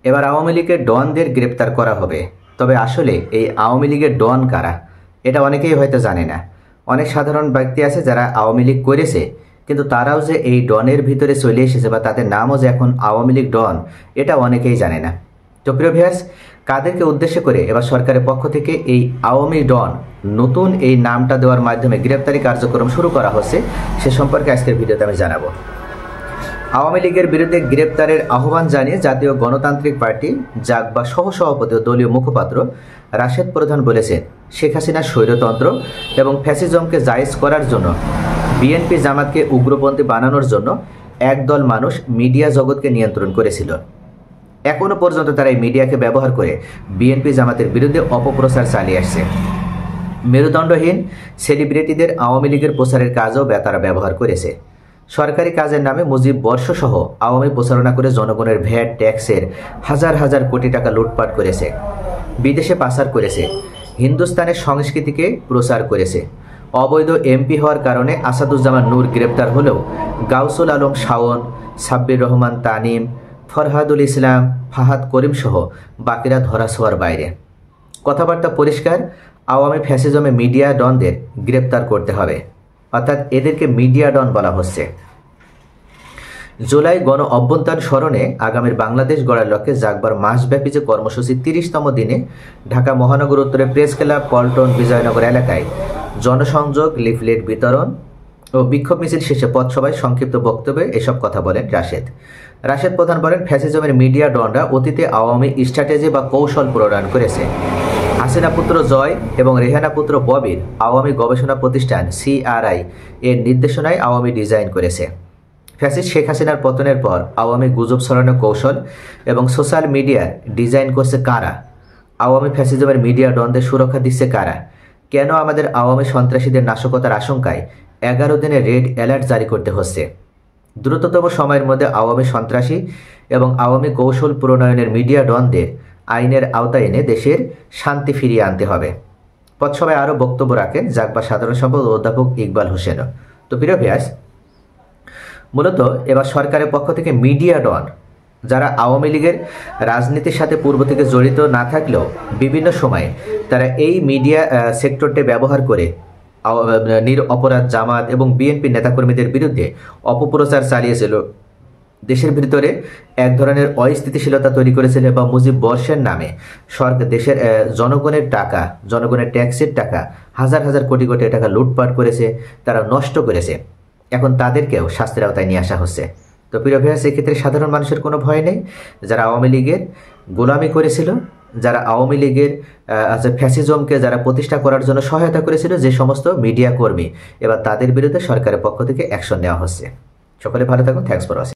এবার আওয়ামী লীগের ডনদের গ্রেপ্তার করা হবে। তবে আসলে এই আওয়ামী লীগের ডন কারা এটা অনেকেই হয়তো জানে না। অনেক সাধারণ ব্যক্তি আছে যারা আওয়ামী লীগ করেছে, কিন্তু তারাও যে এই ডনের ভিতরে চলে এসেছে বা তাদের নামও যে এখন আওয়ামী লীগ ডন, এটা অনেকেই জানে না। তো প্রিয় ভিউয়ার্স, কাদেরকে উদ্দেশ্য করে এবার সরকারের পক্ষ থেকে এই আওয়ামী ডন নতুন এই নামটা দেওয়ার মাধ্যমে গ্রেপ্তারি কার্যক্রম শুরু করা হচ্ছে, সে সম্পর্কে আজকের ভিডিওতে আমি জানাবো। আওয়ামী লীগের বিরুদ্ধে গ্রেপ্তারের আহ্বান জানিয়ে জাতীয় গণতান্ত্রিক পার্টি জাগবা সহসভাপতি ও দলীয় মুখপাত্র রাশেদ প্রধান বলেছেন, শেখ হাসিনার স্বৈরতন্ত্র এবং ফ্যাসিজমকে জায়েজ করার জন্য বিএনপি জামাতকে উগ্রপন্থী বানানোর জন্য একদল মানুষ মিডিয়া জগৎকে নিয়ন্ত্রণ করেছিল। এখনও পর্যন্ত তারা এই মিডিয়াকে ব্যবহার করে বিএনপি জামাতের বিরুদ্ধে অপপ্রচার চালিয়ে আসছে। মেরুদণ্ডহীন সেলিব্রিটিদের আওয়ামী লীগের প্রচারের কাজও তারা ব্যবহার করেছে। সরকারি কাজের নামে মুজিব বর্ষসহ আওয়ামী প্রচারণা করে জনগণের ভ্যাট ট্যাক্সের হাজার হাজার কোটি টাকা লুটপাট করেছে, বিদেশে পাচার করেছে, হিন্দুস্তানের সংস্কৃতিকে প্রচার করেছে। অবৈধ এমপি হওয়ার কারণে আসাদুজ্জামান নূর গ্রেপ্তার হলেও গাউসুল আলম শাওন, সাব্বির রহমান তানিম, ফরহাদুল ইসলাম, ফাহাদ করিম সহ বাকিরা ধরাছোঁয়ার বাইরে। কথাবার্তা পরিষ্কার, আওয়ামী ফ্যাসিজমে মিডিয়া ডনদের গ্রেপ্তার করতে হবে, অর্থাৎ এদেরকে মিডিয়া ডন বলা হচ্ছে। জুলাই গণ অভ্যুত্থান স্মরণে আগামীর বাংলাদেশ গড়ার লক্ষ্যে জাগবার মাসব্যাপী যে কর্মসূচি 30তম দিনে ঢাকা মহানগর উত্তরে প্রেস ক্লাব, পল্টন, বিজয়নগর এলাকায় জনসংযোগ, লিফলেট বিতরণ ও বিক্ষোভ মিছিল শেষে পথসভায় সংক্ষিপ্ত বক্তব্যে এসব কথা বলেন রাশেদ প্রধান বলেন, ফ্যাসিজমের মিডিয়া ডনরা অতীতে আওয়ামী স্ট্র্যাটেজি বা কৌশল প্রণয়ন করেছে। হাসিনা পুত্র জয় এবং রেহানা পুত্র ববির আওয়ামী গবেষণা প্রতিষ্ঠান CRI এর নির্দেশনায় আওয়ামী ডিজাইন করেছে। ফ্যাসিস্ট শেখ হাসিনার পতনের পর আওয়ামী গুজব ছড়ানো কৌশল এবং সোশ্যাল মিডিয়ার ডিজাইন করছে কারা? আওয়ামী ফ্যাসিজমের মিডিয়া ডনদের সুরক্ষা দিচ্ছে কারা? কেন আমাদের আওয়ামী সন্ত্রাসীদের নাশকতার আশঙ্কায় 11 দিনে রেড অ্যালার্ট জারি করতে হচ্ছে? দ্রুততম সময়ের মধ্যে আওয়ামী সন্ত্রাসী এবং আওয়ামী কৌশল প্রণয়নের মিডিয়া ডনদের আইনের আওতায় এনে দেশের শান্তি ফিরিয়ে আনতে হবে। পথসভায় আরও বক্তব্য রাখেন জাগবা সাধারণ সম্পাদক অধ্যাপক ইকবাল হোসেনও। তো প্রিয় ভিউয়ার্স, মূলত এবার সরকারের পক্ষ থেকে মিডিয়া ডন যারা আওয়ামী লীগের রাজনীতির সাথে পূর্ব থেকে জড়িত না থাকলেও বিভিন্ন সময়ে তারা এই মিডিয়া সেক্টরটি ব্যবহার করে অপরাধ জামাত এবং বিএনপি নেতাকর্মীদের বিরুদ্ধে অপপ্রচার চালিয়েছিল, দেশের ভিতরে এক ধরনের অস্থিতিশীলতা তৈরি করেছিল বা মুজিব বর্ষের নামে সরকার দেশের জনগণের টাকা, জনগণের ট্যাক্সের টাকা হাজার হাজার কোটি কোটি টাকা লুটপাট করেছে, তারা নষ্ট করেছে। এখন তাদেরকেও শাস্তির আওতায় নিয়ে আসা হচ্ছে। তো প্রিয় ভিউয়ার্স, এক্ষেত্রে সাধারণ মানুষের কোনো ভয় নেই। যারা আওয়ামী লীগের গোলামি করেছিল, যারা আওয়ামী লীগের ফ্যাসিজমকে যারা প্রতিষ্ঠা করার জন্য সহায়তা করেছিল, যে সমস্ত মিডিয়া কর্মী, এবার তাদের বিরুদ্ধে সরকারের পক্ষ থেকে অ্যাকশন নেওয়া হচ্ছে। সকলে ভালো থাকুন। Thanks for watching.